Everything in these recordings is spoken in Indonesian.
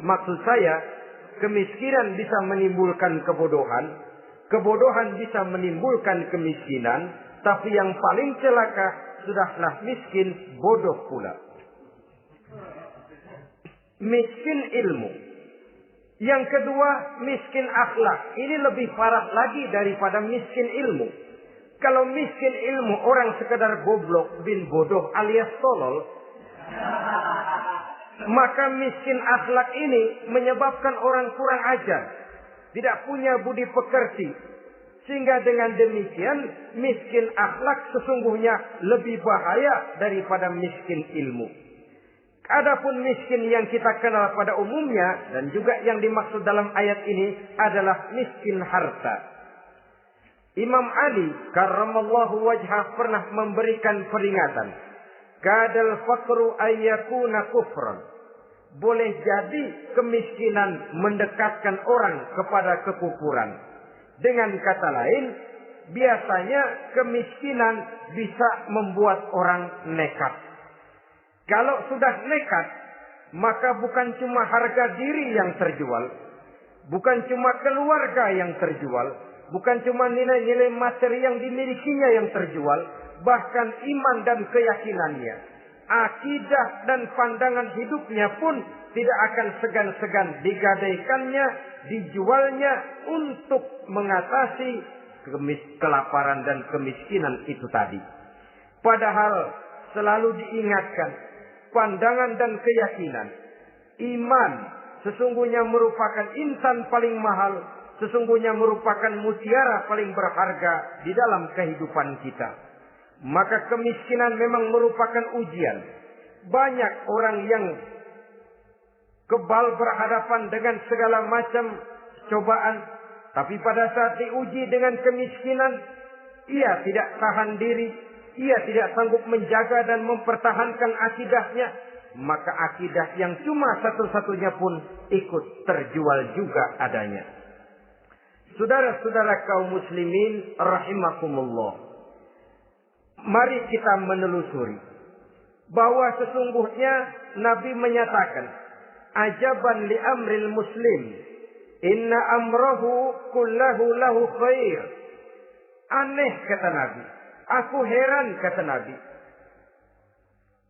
Maksud saya, kemiskinan bisa menimbulkan kebodohan, kebodohan bisa menimbulkan kemiskinan, tapi yang paling celaka sudahlah miskin, bodoh pula. Miskin ilmu. Yang kedua, miskin akhlak. Ini lebih parah lagi daripada miskin ilmu. Kalau miskin ilmu orang sekedar goblok bin bodoh alias tolol, maka miskin akhlak ini menyebabkan orang kurang ajar, tidak punya budi pekerti. Sehingga dengan demikian miskin akhlak sesungguhnya lebih bahaya daripada miskin ilmu. Adapun miskin yang kita kenal pada umumnya dan juga yang dimaksud dalam ayat ini adalah miskin harta. Imam Ali karramallahu wajhah pernah memberikan peringatan. Kadal faqru ayyakuna kufran. Boleh jadi kemiskinan mendekatkan orang kepada kekufuran. Dengan kata lain, biasanya kemiskinan bisa membuat orang nekat. Kalau sudah nekat, maka bukan cuma harga diri yang terjual, bukan cuma keluarga yang terjual, bukan cuma nilai-nilai materi yang dimilikinya yang terjual, bahkan iman dan keyakinannya, akidah dan pandangan hidupnya pun tidak akan segan-segan digadaikannya, dijualnya untuk mengatasi kelaparan dan kemiskinan itu tadi. Padahal selalu diingatkan, pandangan dan keyakinan, iman sesungguhnya merupakan insan paling mahal, sesungguhnya merupakan mutiara paling berharga di dalam kehidupan kita. Maka kemiskinan memang merupakan ujian. Banyak orang yang kebal berhadapan dengan segala macam cobaan, tapi pada saat diuji dengan kemiskinan, ia tidak tahan diri, ia tidak sanggup menjaga dan mempertahankan akidahnya, maka akidah yang cuma satu-satunya pun ikut terjual juga adanya. Saudara-saudara kaum muslimin rahimakumullah, mari kita menelusuri bahwa sesungguhnya Nabi menyatakan, ajaban li amril muslim, inna amrahu kullahu lahu khair. Aneh kata Nabi, aku heran kata Nabi,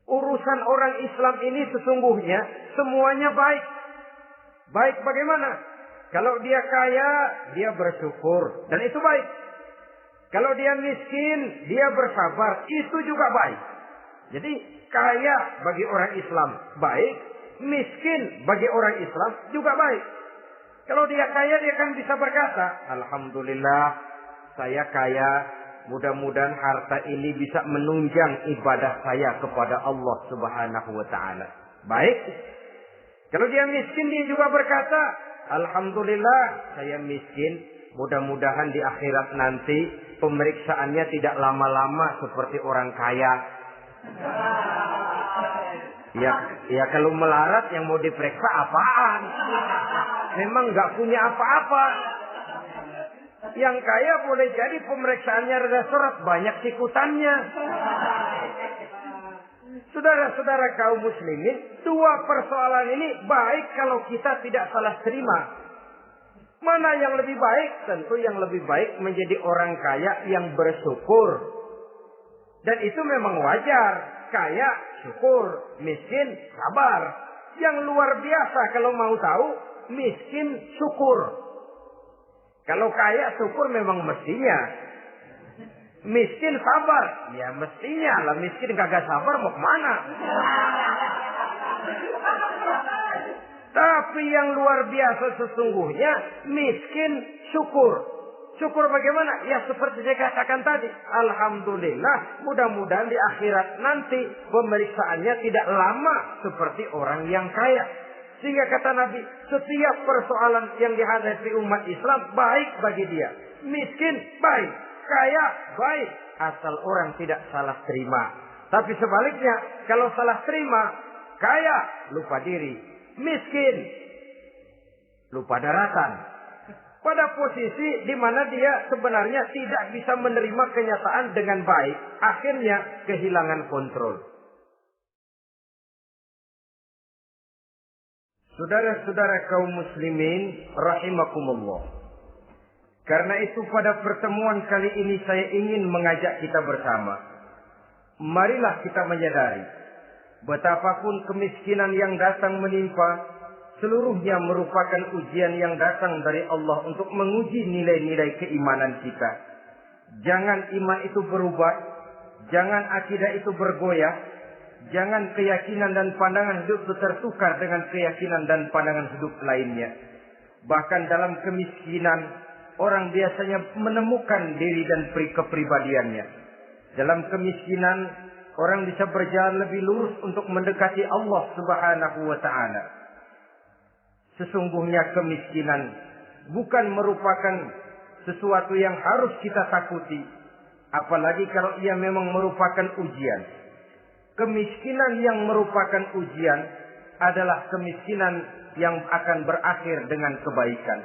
urusan orang Islam ini sesungguhnya semuanya baik. Baik bagaimana? Kalau dia kaya, dia bersyukur, dan itu baik. Kalau dia miskin, dia bersabar, itu juga baik. Jadi kaya bagi orang Islam baik, miskin bagi orang Islam juga baik. Kalau dia kaya, dia kan bisa berkata, alhamdulillah saya kaya, mudah-mudahan harta ini bisa menunjang ibadah saya kepada Allah Subhanahu wa taala. Baik. Kalau dia miskin, dia juga berkata, alhamdulillah saya miskin, mudah-mudahan di akhirat nanti pemeriksaannya tidak lama-lama seperti orang kaya. Ya kalau melarat yang mau diperiksa apaan? Memang nggak punya apa-apa. Yang kaya boleh jadi pemeriksaannya rada seret, banyak tikutannya. Saudara-saudara kaum muslimin, dua persoalan ini baik kalau kita tidak salah terima. Mana yang lebih baik? Tentu yang lebih baik menjadi orang kaya yang bersyukur. Dan itu memang wajar. Kaya, syukur. Miskin, sabar. Yang luar biasa kalau mau tahu, miskin, syukur. Kalau kaya, syukur memang mestinya. Miskin, sabar. Ya mestinya lah, miskin kagak sabar mau kemana? Tapi yang luar biasa sesungguhnya, miskin, syukur. Syukur bagaimana? Ya seperti saya katakan tadi. Alhamdulillah, mudah-mudahan di akhirat nanti pemeriksaannya tidak lama seperti orang yang kaya. Sehingga kata Nabi, setiap persoalan yang dihadapi umat Islam baik bagi dia. Miskin, baik. Kaya, baik. Asal orang tidak salah terima. Tapi sebaliknya, kalau salah terima, kaya, lupa diri. Miskin, lupa daratan. Pada posisi di mana dia sebenarnya tidak bisa menerima kenyataan dengan baik. Akhirnya kehilangan kontrol. Saudara-saudara kaum muslimin rahimakumullah. Karena itu pada pertemuan kali ini saya ingin mengajak kita bersama. Marilah kita menyadari betapapun kemiskinan yang datang menimpa, seluruhnya merupakan ujian yang datang dari Allah untuk menguji nilai-nilai keimanan kita. Jangan iman itu berubah, jangan akidah itu bergoyah, jangan keyakinan dan pandangan hidup itu tertukar dengan keyakinan dan pandangan hidup lainnya. Bahkan dalam kemiskinan, orang biasanya menemukan diri dan kepribadiannya. Dalam kemiskinan, orang bisa berjalan lebih lurus untuk mendekati Allah Subhanahu wa Ta'ala. Sesungguhnya kemiskinan bukan merupakan sesuatu yang harus kita takuti, apalagi kalau ia memang merupakan ujian. Kemiskinan yang merupakan ujian adalah kemiskinan yang akan berakhir dengan kebaikan.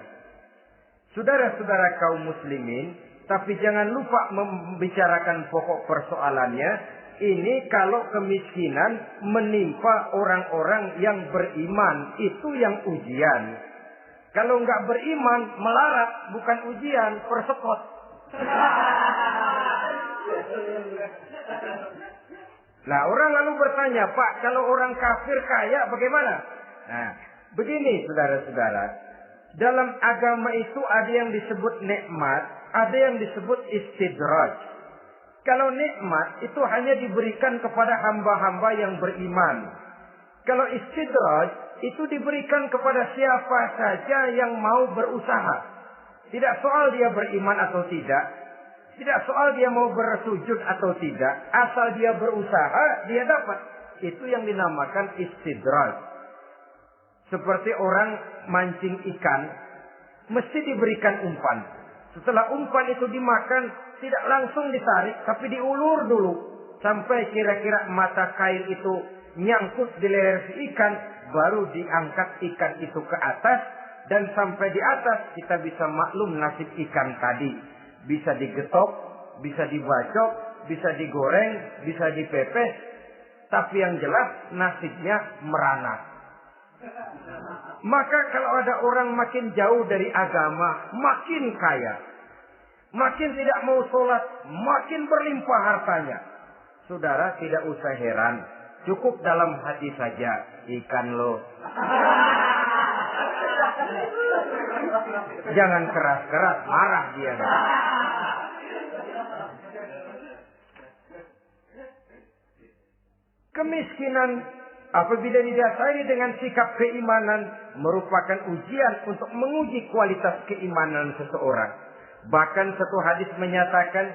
Saudara-saudara kaum muslimin, tapi jangan lupa membicarakan pokok persoalannya. Ini kalau kemiskinan menimpa orang-orang yang beriman, itu yang ujian. Kalau nggak beriman, melarat, bukan ujian, persekot. Nah, orang lalu bertanya, Pak, kalau orang kafir kaya bagaimana? Nah, begini saudara-saudara. Dalam agama itu ada yang disebut nikmat, ada yang disebut istidraj. Kalau nikmat itu hanya diberikan kepada hamba-hamba yang beriman. Kalau istidraj itu diberikan kepada siapa saja yang mau berusaha. Tidak soal dia beriman atau tidak. Tidak soal dia mau bersujud atau tidak. Asal dia berusaha, dia dapat. Itu yang dinamakan istidraj. Seperti orang mancing ikan, mesti diberikan umpan. Setelah umpan itu dimakan, tidak langsung ditarik, tapi diulur dulu. Sampai kira-kira mata kail itu nyangkut di leher si ikan, baru diangkat ikan itu ke atas. Dan sampai di atas kita bisa maklum nasib ikan tadi. Bisa digetok, bisa dibacok, bisa digoreng, bisa dipepes. Tapi yang jelas nasibnya merana. Maka kalau ada orang makin jauh dari agama, makin kaya, makin tidak mau sholat, makin berlimpah hartanya. Saudara tidak usah heran, cukup dalam hati saja, ikan lo. Jangan keras-keras, marah dia. Kemiskinan apabila didasari dengan sikap keimanan merupakan ujian untuk menguji kualitas keimanan seseorang. Bahkan satu hadis menyatakan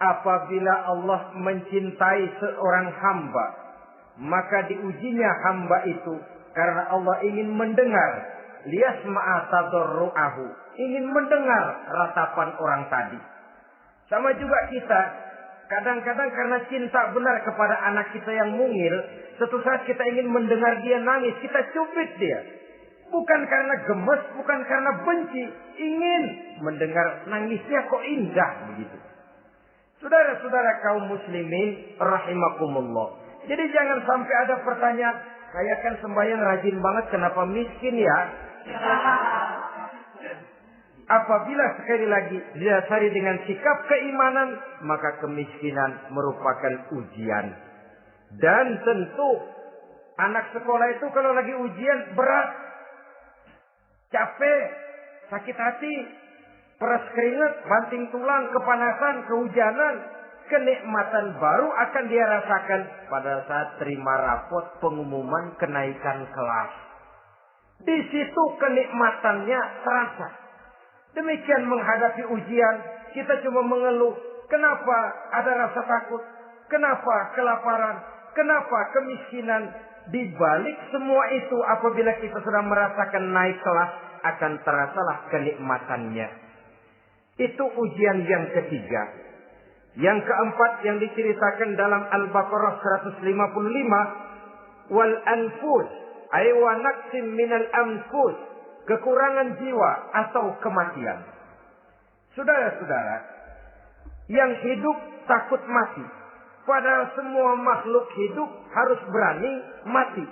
apabila Allah mencintai seorang hamba, maka diujinya hamba itu karena Allah ingin mendengar liyasma'a tadarru'ahu, ingin mendengar ratapan orang tadi. Sama juga kita, kadang-kadang karena cinta benar kepada anak kita yang mungil, suatu saat kita ingin mendengar dia nangis, kita cubit dia. Bukan karena gemes, bukan karena benci, ingin mendengar nangisnya kok indah begitu. Saudara-saudara kaum muslimin rahimakumullah. Jadi jangan sampai ada pertanyaan, saya kan sembahyang rajin banget, kenapa miskin ya? Apabila sekali lagi didasari dengan sikap keimanan, maka kemiskinan merupakan ujian. Dan tentu anak sekolah itu kalau lagi ujian berat, capek, sakit hati, peras keringat, banting tulang, kepanasan, kehujanan, kenikmatan baru akan dia rasakan pada saat terima rapot pengumuman kenaikan kelas. Di situ kenikmatannya terasa. Demikian menghadapi ujian, kita cuma mengeluh. Kenapa ada rasa takut? Kenapa kelaparan? Kenapa kemiskinan? Di balik semua itu, apabila kita sudah merasakan naik kelas, akan terasalah kenikmatannya. Itu ujian yang ketiga. Yang keempat yang diceritakan dalam Al-Baqarah 155, wal anfus ay wa naqsim minal anfus, kekurangan jiwa atau kematian. Saudara-saudara, yang hidup takut mati. Padahal semua makhluk hidup harus berani mati.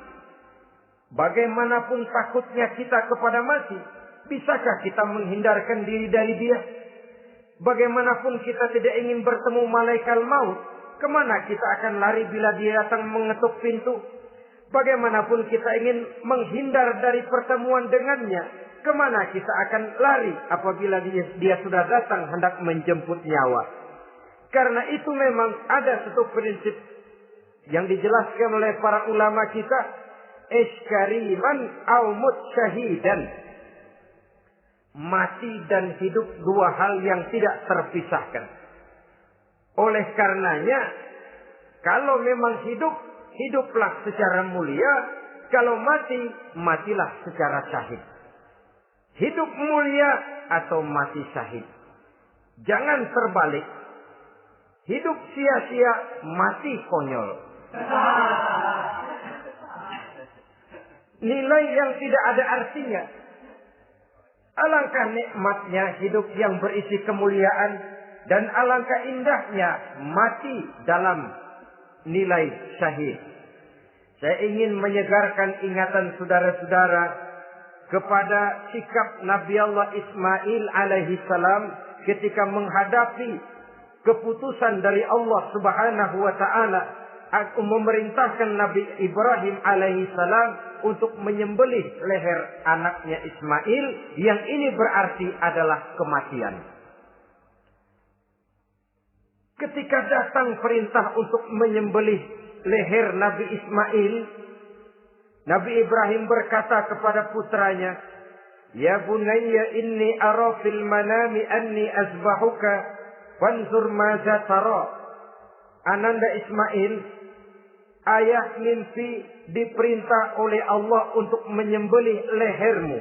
Bagaimanapun takutnya kita kepada mati, bisakah kita menghindarkan diri dari dia? Bagaimanapun kita tidak ingin bertemu malaikat maut, kemana kita akan lari bila dia datang mengetuk pintu? Bagaimanapun kita ingin menghindar dari pertemuan dengannya, kemana kita akan lari apabila dia sudah datang hendak menjemput nyawa? Karena itu memang ada satu prinsip yang dijelaskan oleh para ulama kita, iskariman au mut syahidan. Mati dan hidup dua hal yang tidak terpisahkan. Oleh karenanya, kalau memang hidup, hiduplah secara mulia. Kalau mati, matilah secara syahid. Hidup mulia atau mati syahid. Jangan terbalik. Hidup sia-sia, mati konyol. Nilai yang tidak ada artinya. Alangkah nikmatnya hidup yang berisi kemuliaan, dan alangkah indahnya mati dalam nilai syahid. Saya ingin menyegarkan ingatan saudara-saudara kepada sikap Nabi Allah Ismail alaihi salam ketika menghadapi keputusan dari Allah Subhanahu wa taala memerintahkan Nabi Ibrahim alaihi salam untuk menyembelih leher anaknya Ismail, yang ini berarti adalah kematian. Ketika datang perintah untuk menyembelih leher Nabi Ismail, Nabi Ibrahim berkata kepada putranya, "Ya bunayya inni ara fil manami anni azbahuka fanzur maza tara." Ananda Ismail, ayah mimpi diperintah oleh Allah untuk menyembelih lehermu.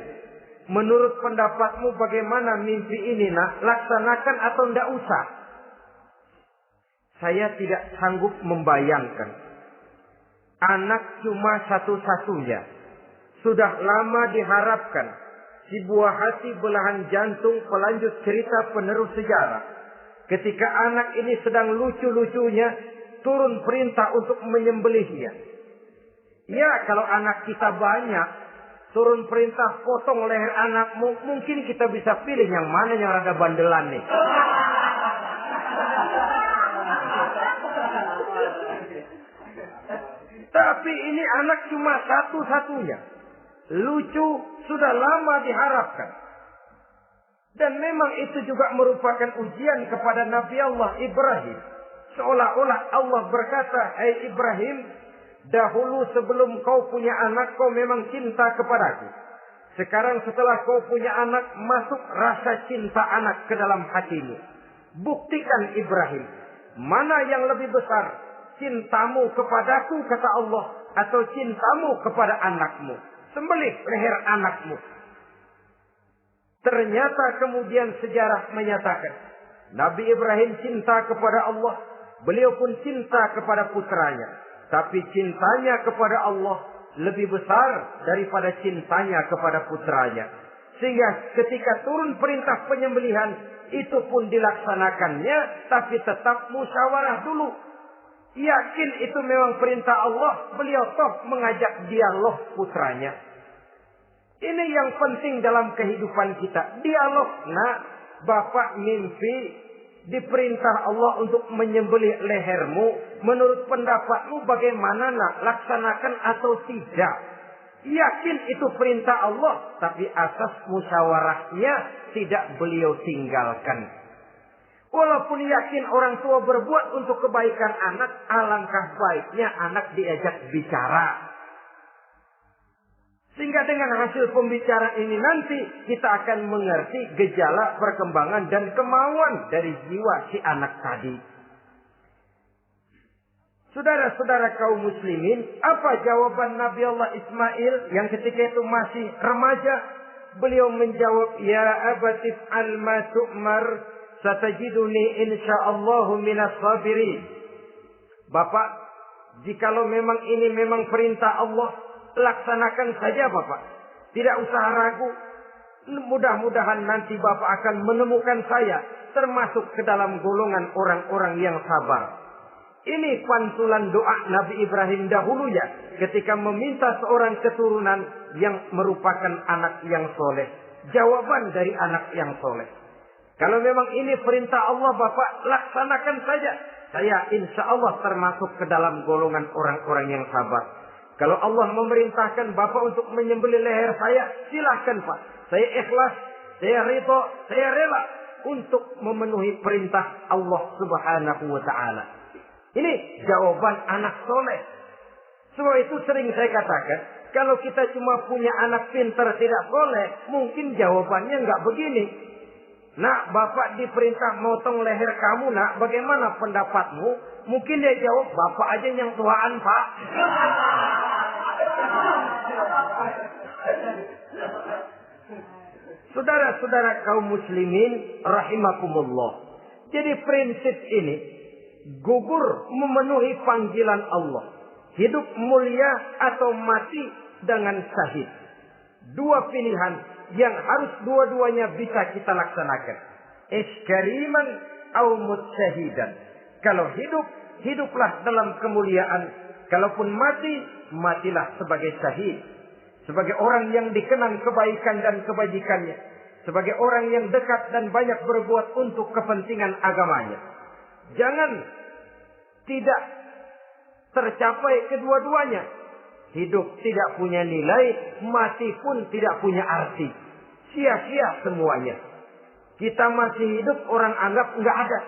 Menurut pendapatmu bagaimana mimpi ini, nak? Laksanakan atau tidak usah? Saya tidak sanggup membayangkan. Anak cuma satu-satunya. Sudah lama diharapkan. Si buah hati belahan jantung pelanjut cerita penerus sejarah. Ketika anak ini sedang lucu-lucunya, turun perintah untuk menyembelihnya. Ya, kalau anak kita banyak, turun perintah potong leher anakmu, mungkin kita bisa pilih yang mana yang rada bandelan nih. Tapi ini anak cuma satu-satunya. Lucu, sudah lama diharapkan. Dan memang itu juga merupakan ujian kepada Nabi Allah Ibrahim. Seolah-olah Allah berkata, "Hai Ibrahim, dahulu sebelum kau punya anak, kau memang cinta kepadaku. Sekarang setelah kau punya anak, masuk rasa cinta anak ke dalam hatimu. Buktikan Ibrahim, mana yang lebih besar? Cintamu kepadaku, kata Allah, atau cintamu kepada anakmu? Sembelih leher anakmu." Ternyata kemudian sejarah menyatakan, Nabi Ibrahim cinta kepada Allah. Beliau pun cinta kepada putranya. Tapi cintanya kepada Allah lebih besar daripada cintanya kepada putranya. Sehingga ketika turun perintah penyembelihan, itu pun dilaksanakannya, tapi tetap musyawarah dulu. Yakin itu memang perintah Allah, beliau toh mengajak dialog putranya. Ini yang penting dalam kehidupan kita. Dialog. Nah, bapak mimpi diperintah Allah untuk menyembelih lehermu. Menurut pendapatmu bagaimana, nak? Laksanakan atau tidak? Yakin itu perintah Allah, tapi asas musyawarahnya tidak beliau tinggalkan. Walaupun yakin orang tua berbuat untuk kebaikan anak, alangkah baiknya anak diajak bicara. Sehingga dengan hasil pembicaraan ini nanti kita akan mengerti gejala perkembangan dan kemauan dari jiwa si anak tadi. Saudara-saudara kaum muslimin, apa jawaban Nabi Allah Ismail yang ketika itu masih remaja? Beliau menjawab, "Ya abatif al-ma tu'mar, satajiduni insyaallahu minas sabirin." Bapak, jikalau memang ini memang perintah Allah, laksanakan saja Bapak. Tidak usah ragu. Mudah-mudahan nanti Bapak akan menemukan saya termasuk ke dalam golongan orang-orang yang sabar. Ini pantulan doa Nabi Ibrahim dahulunya ketika meminta seorang keturunan yang merupakan anak yang soleh. Jawaban dari anak yang soleh. Kalau memang ini perintah Allah, Bapak laksanakan saja. Saya insya Allah termasuk ke dalam golongan orang-orang yang sabar. Kalau Allah memerintahkan Bapak untuk menyembelih leher saya, silahkan Pak. Saya ikhlas, saya ridho, saya rela untuk memenuhi perintah Allah Subhanahu wa Ta'ala. Ini jawaban anak soleh. Sebab itu sering saya katakan, kalau kita cuma punya anak pintar tidak soleh, mungkin jawabannya nggak begini. Nak, Bapak diperintah motong leher kamu, nak, bagaimana pendapatmu? Mungkin dia jawab, Bapak aja yang tuaan, Pak. Saudara-saudara kaum muslimin rahimakumullah. Jadi prinsip ini gugur memenuhi panggilan Allah. Hidup mulia atau mati dengan syahid. Dua pilihan yang harus dua-duanya bisa kita laksanakan. Iskariman au mutsyahidan. Kalau hidup, hiduplah dalam kemuliaan. Kalaupun mati, matilah sebagai syahid. Sebagai orang yang dikenang kebaikan dan kebajikannya. Sebagai orang yang dekat dan banyak berbuat untuk kepentingan agamanya. Jangan tidak tercapai kedua-duanya. Hidup tidak punya nilai, mati pun tidak punya arti. Sia-sia semuanya. Kita masih hidup, orang anggap enggak ada.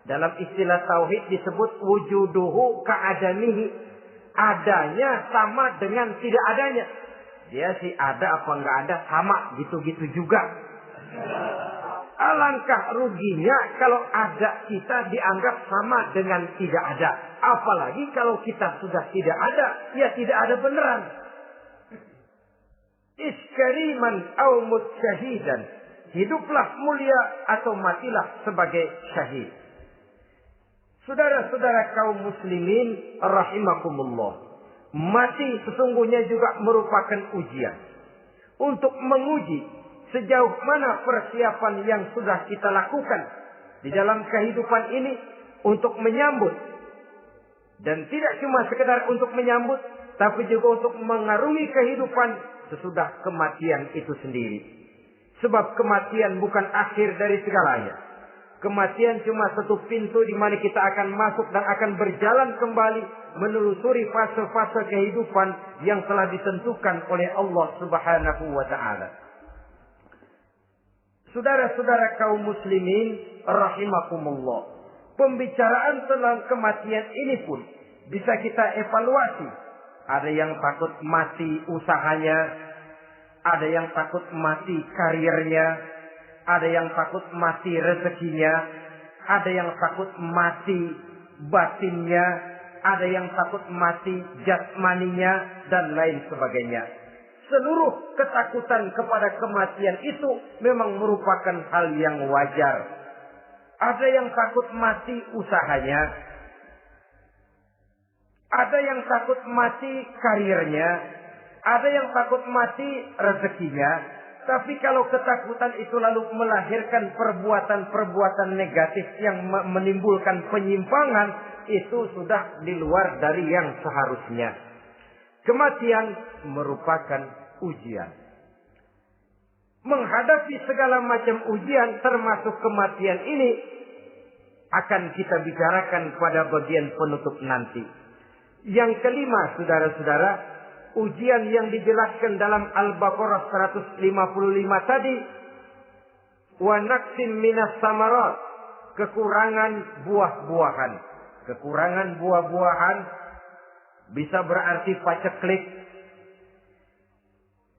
Dalam istilah tauhid disebut wujuduhu ka'adamihi. Adanya sama dengan tidak adanya. Dia sih ada apa enggak ada, sama gitu-gitu juga. Alangkah ruginya kalau ada kita dianggap sama dengan tidak ada. Apalagi kalau kita sudah tidak ada, ya tidak ada beneran. Iskariman au mutsyahidan. Hiduplah mulia atau matilah sebagai syahid. Saudara-saudara kaum muslimin rahimakumullah. Mati sesungguhnya juga merupakan ujian. Untuk menguji sejauh mana persiapan yang sudah kita lakukan di dalam kehidupan ini untuk menyambut. Dan tidak cuma sekedar untuk menyambut, tapi juga untuk mengarungi kehidupan sesudah kematian itu sendiri. Sebab kematian bukan akhir dari segalanya. Kematian cuma satu pintu di mana kita akan masuk dan akan berjalan kembali menelusuri fase-fase kehidupan yang telah ditentukan oleh Allah Subhanahu wa Ta'ala. Saudara-saudara kaum muslimin rahimakumullah. Pembicaraan tentang kematian ini pun bisa kita evaluasi. Ada yang takut mati usahanya, ada yang takut mati karirnya, ada yang takut mati rezekinya, ada yang takut mati batinnya, ada yang takut mati jasmaninya, dan lain sebagainya. Seluruh ketakutan kepada kematian itu memang merupakan hal yang wajar. Ada yang takut mati usahanya, ada yang takut mati karirnya, ada yang takut mati rezekinya. Tapi kalau ketakutan itu lalu melahirkan perbuatan-perbuatan negatif yang menimbulkan penyimpangan, itu sudah di luar dari yang seharusnya. Kematian merupakan ujian. Menghadapi segala macam ujian termasuk kematian ini akan kita bicarakan pada bagian penutup nanti. Yang kelima, saudara-saudara, ujian yang dijelaskan dalam Al-Baqarah 155 tadi, wa naqsim minas samarat, kekurangan buah-buahan. Kekurangan buah-buahan bisa berarti paceklik.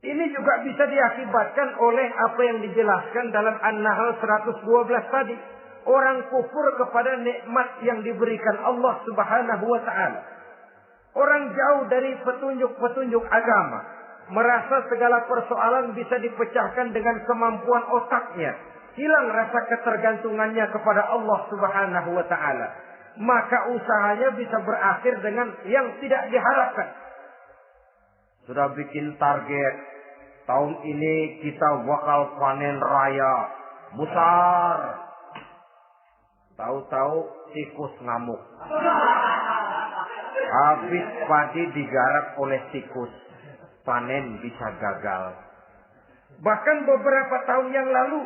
Ini juga bisa diakibatkan oleh apa yang dijelaskan dalam An-Nahl 112 tadi. Orang kufur kepada nikmat yang diberikan Allah Subhanahu wa Ta'ala. Orang jauh dari petunjuk-petunjuk agama. Merasa segala persoalan bisa dipecahkan dengan kemampuan otaknya. Hilang rasa ketergantungannya kepada Allah Subhanahu wa Ta'ala. Maka usahanya bisa berakhir dengan yang tidak diharapkan. Sudah bikin target. Tahun ini kita bakal panen raya besar. Tahu-tahu tikus ngamuk. Habis padi digarap oleh tikus. Panen bisa gagal. Bahkan beberapa tahun yang lalu,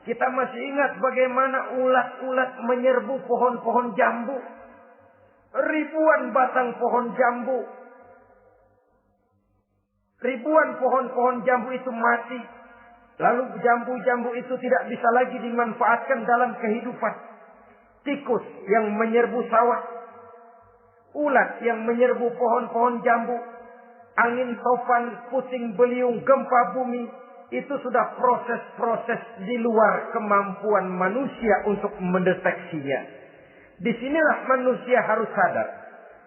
kita masih ingat bagaimana ulat-ulat menyerbu pohon-pohon jambu. Ribuan batang pohon jambu. Ribuan pohon-pohon jambu itu mati. Lalu jambu-jambu itu tidak bisa lagi dimanfaatkan dalam kehidupan. Tikus yang menyerbu sawah. Ulat yang menyerbu pohon-pohon jambu. Angin topan, puting beliung, gempa bumi. Itu sudah proses-proses di luar kemampuan manusia untuk mendeteksinya. Disinilah manusia harus sadar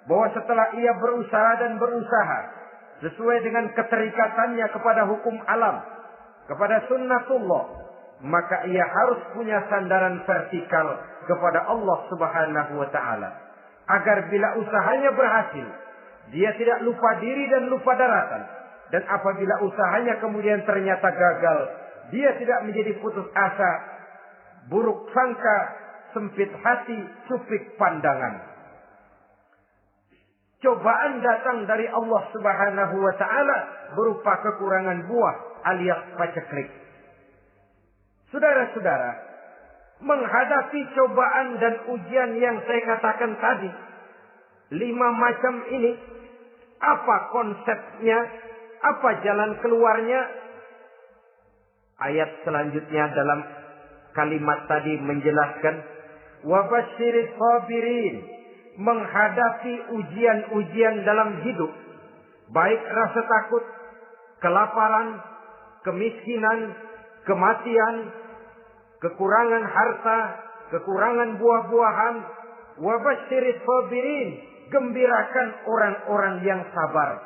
bahwa setelah ia berusaha dan berusaha sesuai dengan keterikatannya kepada hukum alam, kepada sunnatullah, maka ia harus punya sandaran vertikal kepada Allah Subhanahu wa taala, agar bila usahanya berhasil, dia tidak lupa diri dan lupa daratan, dan apabila usahanya kemudian ternyata gagal, dia tidak menjadi putus asa, buruk sangka, sempit hati, sempit pandangan. Cobaan datang dari Allah Subhanahu wa taala berupa kekurangan buah alias paceklik. Saudara-saudara, menghadapi cobaan dan ujian yang saya katakan tadi, 5 macam ini, apa konsepnya, apa jalan keluarnya? Ayat selanjutnya dalam kalimat tadi menjelaskan, wabasyiris sabirin, menghadapi ujian-ujian dalam hidup, baik rasa takut, kelaparan, kemiskinan, kematian, kekurangan harta, kekurangan buah-buahan. Wabasyiris sabirin, gembirakan orang-orang yang sabar.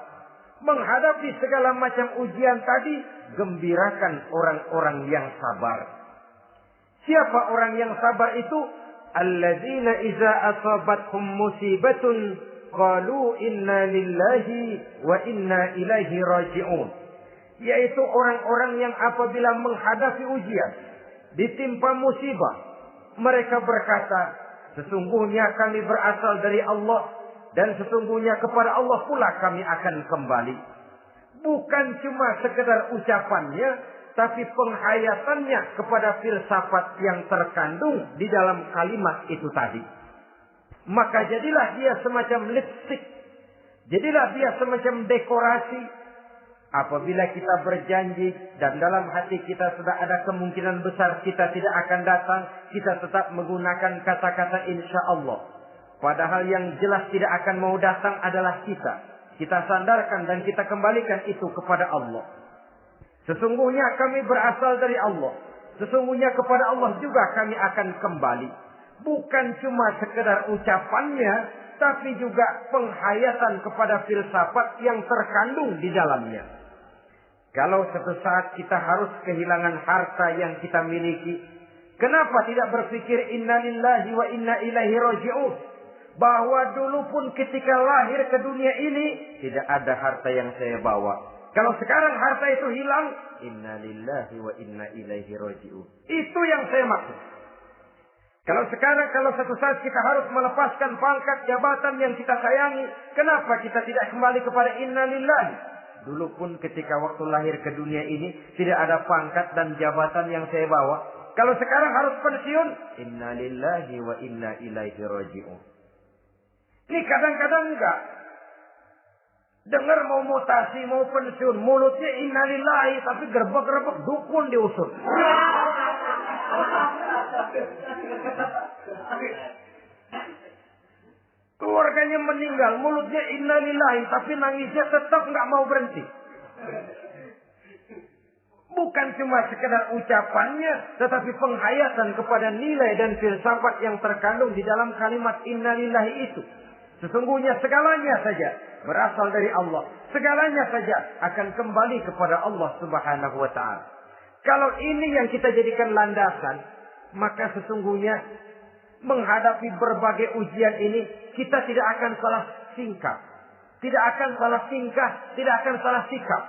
Menghadapi segala macam ujian tadi, gembirakan orang-orang yang sabar. Siapa orang yang sabar itu? Alladzina iza asabathum musibatun qalu inna lillahi wa inna ilaihi raji'un. Yaitu orang-orang yang apabila menghadapi ujian, ditimpa musibah, mereka berkata, sesungguhnya kami berasal dari Allah dan sesungguhnya kepada Allah pula kami akan kembali. Bukan cuma sekedar ucapannya, tapi penghayatannya kepada filsafat yang terkandung di dalam kalimat itu tadi. Maka jadilah dia semacam lipstik. Jadilah dia semacam dekorasi. Apabila kita berjanji dan dalam hati kita sudah ada kemungkinan besar kita tidak akan datang, kita tetap menggunakan kata-kata insya Allah. Padahal yang jelas tidak akan mau datang adalah kita. Kita sandarkan dan kita kembalikan itu kepada Allah. Sesungguhnya kami berasal dari Allah. Sesungguhnya kepada Allah juga kami akan kembali. Bukan cuma sekedar ucapannya, tapi juga penghayatan kepada filsafat yang terkandung di dalamnya. Kalau suatu saat kita harus kehilangan harta yang kita miliki, kenapa tidak berpikir inna lillahi wa inna ilaihi raji'un? Bahwa dulu pun ketika lahir ke dunia ini, tidak ada harta yang saya bawa. Kalau sekarang harta itu hilang, inna lillahi wa inna ilaihi raji'un. Itu yang saya maksud. Kalau sekarang, kalau satu saat kita harus melepaskan pangkat jabatan yang kita sayangi, kenapa kita tidak kembali kepada inna lillahi? Dulu pun ketika waktu lahir ke dunia ini, tidak ada pangkat dan jabatan yang saya bawa. Kalau sekarang harus pensiun, inna lillahi wa inna ilaihi raji'un. Ini kadang-kadang enggak. Dengar mau mutasi, mau pensiun, mulutnya innalillahi, tapi gerbek-gerbek dukun diusut. Keluarganya meninggal, mulutnya innalillahi, tapi nangisnya tetap nggak mau berhenti. Bukan cuma sekedar ucapannya, tetapi penghayatan kepada nilai dan filsafat yang terkandung di dalam kalimat innalillahi itu. Sesungguhnya segalanya saja berasal dari Allah. Segalanya saja akan kembali kepada Allah Subhanahu wa ta'ala. Kalau ini yang kita jadikan landasan, maka sesungguhnya menghadapi berbagai ujian ini, kita tidak akan salah tingkah. Tidak akan salah tingkah, tidak akan salah sikap.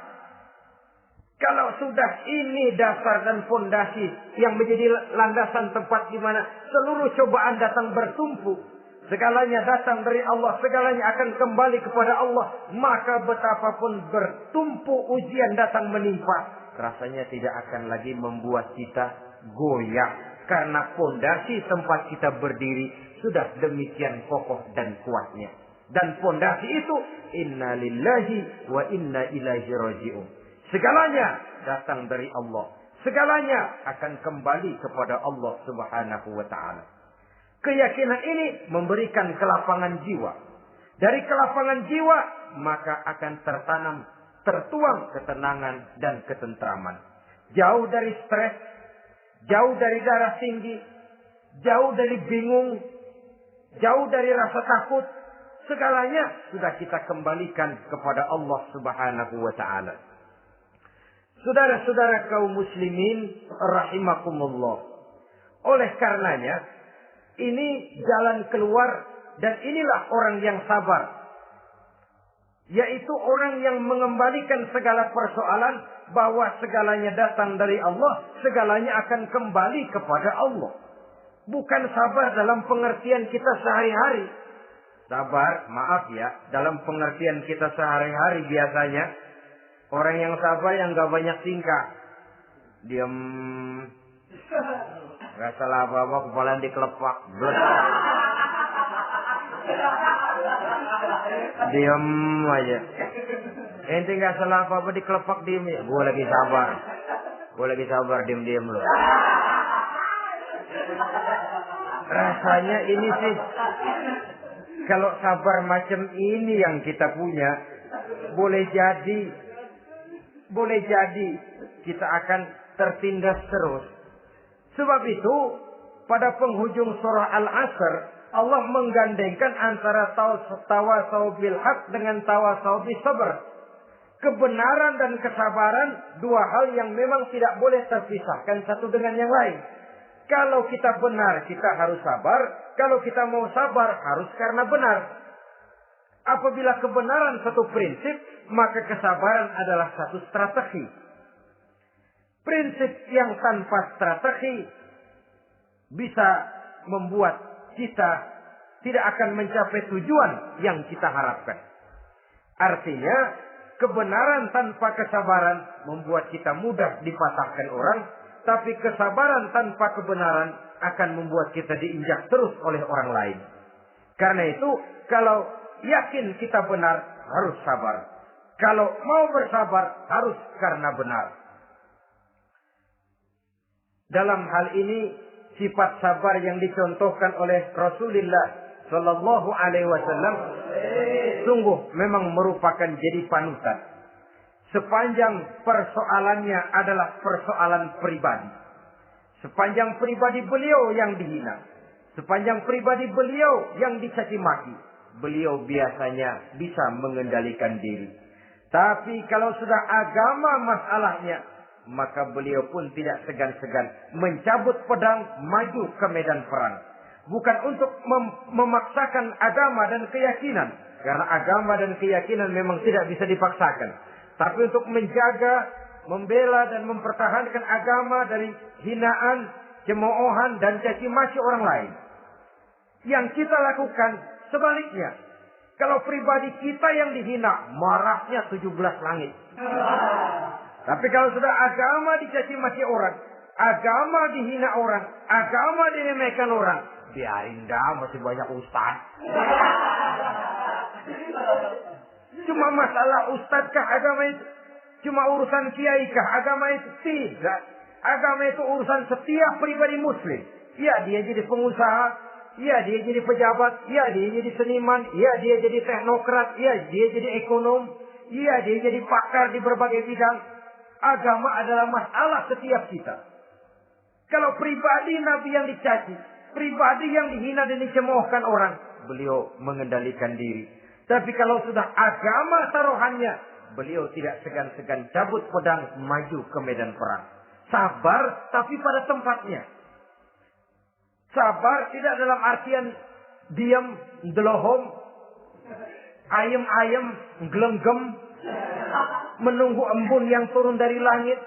Kalau sudah ini dasar dan fondasi yang menjadi landasan tempat di mana seluruh cobaan datang bertumpu, segalanya datang dari Allah, segalanya akan kembali kepada Allah, maka betapapun bertumpu ujian datang menimpa, rasanya tidak akan lagi membuat kita goyah, karena fondasi tempat kita berdiri sudah demikian kokoh dan kuatnya. Dan fondasi itu inna lillahi wa inna ilaihi raji'un. Segalanya datang dari Allah. Segalanya akan kembali kepada Allah Subhanahu wa ta'ala. Keyakinan ini memberikan kelapangan jiwa. Dari kelapangan jiwa, maka akan tertuang ketenangan dan ketentraman. Jauh dari stres, jauh dari darah tinggi, jauh dari bingung, jauh dari rasa takut. Segalanya sudah kita kembalikan kepada Allah Subhanahu wa ta'ala. Saudara-saudara kaum muslimin rahimakumullah. Oleh karenanya, ini jalan keluar dan inilah orang yang sabar. Yaitu orang yang mengembalikan segala persoalan bahwa segalanya datang dari Allah, segalanya akan kembali kepada Allah. Bukan sabar dalam pengertian kita sehari-hari. Sabar, maaf ya, dalam pengertian kita sehari-hari biasanya orang yang sabar yang gak banyak tingkah. Diam. Gak salah apa-apa, kepala dikelepak. Diam aja. Ente gak salah apa-apa dikelepak, diam ya. Gue lagi sabar. Gue lagi sabar, diam-diam loh. Rasanya ini sih, kalau sabar macam ini yang kita punya, boleh jadi kita akan tertindas terus. Sebab itu pada penghujung surah Al-Asr Allah menggandengkan antara tawasau bil haq dengan tawasau bis sabr. Kebenaran dan kesabaran dua hal yang memang tidak boleh terpisahkan satu dengan yang lain. Kalau kita benar kita harus sabar, kalau kita mau sabar harus karena benar. Apabila kebenaran satu prinsip, maka kesabaran adalah satu strategi. Prinsip yang tanpa strategi bisa membuat kita tidak akan mencapai tujuan yang kita harapkan. Artinya, kebenaran tanpa kesabaran membuat kita mudah dipatahkan orang, tapi kesabaran tanpa kebenaran akan membuat kita diinjak terus oleh orang lain. Karena itu, kalau yakin kita benar, harus sabar. Kalau mau bersabar, harus karena benar. Dalam hal ini, sifat sabar yang dicontohkan oleh Rasulullah Sallallahu Alaihi Wasallam sungguh memang merupakan jadi panutan. Sepanjang persoalannya adalah persoalan pribadi. Sepanjang pribadi beliau yang dihina. Sepanjang pribadi beliau yang dicaci maki. Beliau biasanya bisa mengendalikan diri. Tapi kalau sudah agama masalahnya, maka beliau pun tidak segan-segan mencabut pedang maju ke medan perang. Bukan untuk memaksakan agama dan keyakinan. Karena agama dan keyakinan memang tidak bisa dipaksakan. Tapi untuk menjaga, membela dan mempertahankan agama dari hinaan, cemoohan dan caci maki orang lain. Yang kita lakukan sebaliknya. Kalau pribadi kita yang dihina, marahnya 17 langit. Tapi kalau sudah agama dicaci maki orang, agama dihina orang, agama diremehkan orang, biarin dah, masih banyak ustaz. Cuma masalah ustadzkah agama itu? Cuma urusan kiaikah agama itu? Tidak. Agama itu urusan setiap pribadi muslim. Ya, dia jadi pengusaha. Ya, dia jadi pejabat. Ya, dia jadi seniman. Ya, dia jadi teknokrat. Ya, dia jadi ekonom. Ya, dia jadi pakar di berbagai bidang. Agama adalah masalah setiap kita. Kalau pribadi Nabi yang dicaci, pribadi yang dihina dan dicemoohkan orang, beliau mengendalikan diri. Tapi kalau sudah agama taruhannya, beliau tidak segan-segan cabut pedang maju ke medan perang. Sabar tapi pada tempatnya. Sabar tidak dalam artian diam, delohom, ayem-ayem, gelenggem. menunggu embun yang turun dari langit.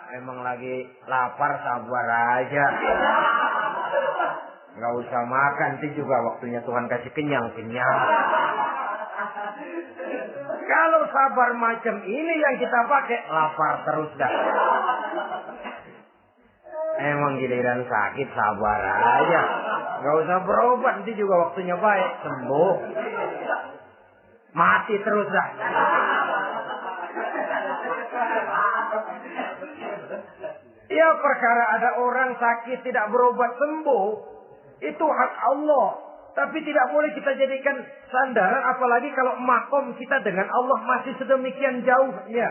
Emang lagi lapar, sabar aja. Nggak usah makan, nanti juga waktunya Tuhan kasih kenyang-kenyang. Kalau sabar macam ini yang kita pakai, lapar terus dah. Emang giliran sakit, sabar aja. Nggak usah berobat, nanti juga waktunya baik, sembuh. Mati terus dah. Ya perkara ada orang sakit tidak berobat sembuh, itu hak Allah. Tapi tidak boleh kita jadikan sandaran, apalagi kalau makom kita dengan Allah masih sedemikian jauhnya.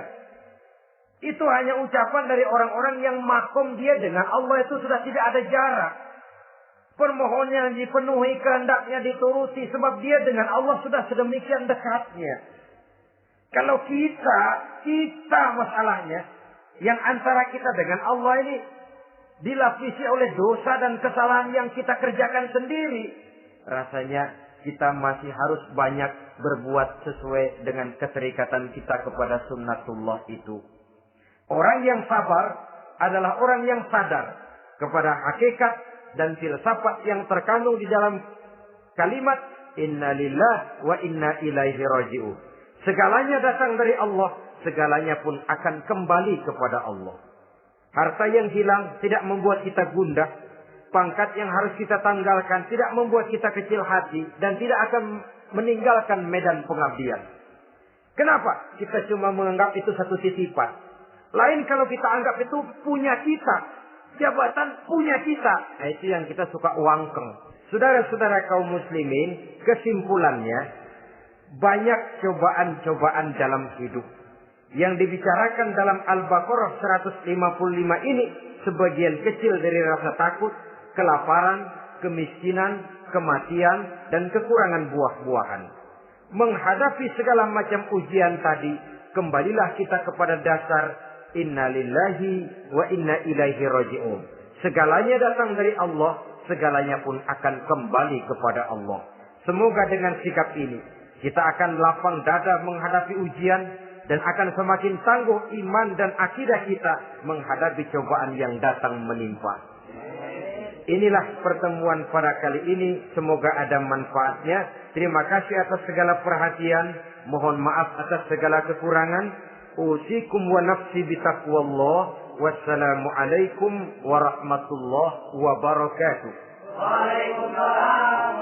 Itu hanya ucapan dari orang-orang yang makom dia dengan Allah itu sudah tidak ada jarak. Permohonannya dipenuhi, kehendaknya dituruti, sebab dia dengan Allah sudah sedemikian dekatnya. Kalau kita masalahnya, yang antara kita dengan Allah ini dilapisi oleh dosa dan kesalahan yang kita kerjakan sendiri. Rasanya kita masih harus banyak berbuat sesuai dengan keterikatan kita kepada sunnatullah itu. Orang yang sabar adalah orang yang sadar kepada hakikat dan filsafat yang terkandung di dalam kalimat inna lillahi wa inna ilaihi raji'un. Segalanya datang dari Allah, segalanya pun akan kembali kepada Allah. Harta yang hilang tidak membuat kita gundah, pangkat yang harus kita tanggalkan tidak membuat kita kecil hati dan tidak akan meninggalkan medan pengabdian. Kenapa? Kita cuma menganggap itu satu titipan. Lain kalau kita anggap itu punya kita, jabatan punya kita. Nah, itu yang kita suka wangkeng. Saudara-saudara kaum muslimin, kesimpulannya banyak cobaan-cobaan dalam hidup. Yang dibicarakan dalam Al-Baqarah 155 ini sebagian kecil dari rasa takut, kelaparan, kemiskinan, kematian, dan kekurangan buah-buahan. Menghadapi segala macam ujian tadi, kembalilah kita kepada dasar inna lillahi wa inna ilaihi raji'un. Segalanya datang dari Allah, segalanya pun akan kembali kepada Allah. Semoga dengan sikap ini kita akan lapang dada menghadapi ujian dan akan semakin tangguh iman dan akidah kita menghadapi cobaan yang datang menimpa. Inilah pertemuan pada kali ini. Semoga ada manfaatnya. Terima kasih atas segala perhatian. Mohon maaf atas segala kekurangan. Usikum wa nafsi bitaqwallah. Wassalamualaikum warahmatullahi wabarakatuh. Waalaikumsalam.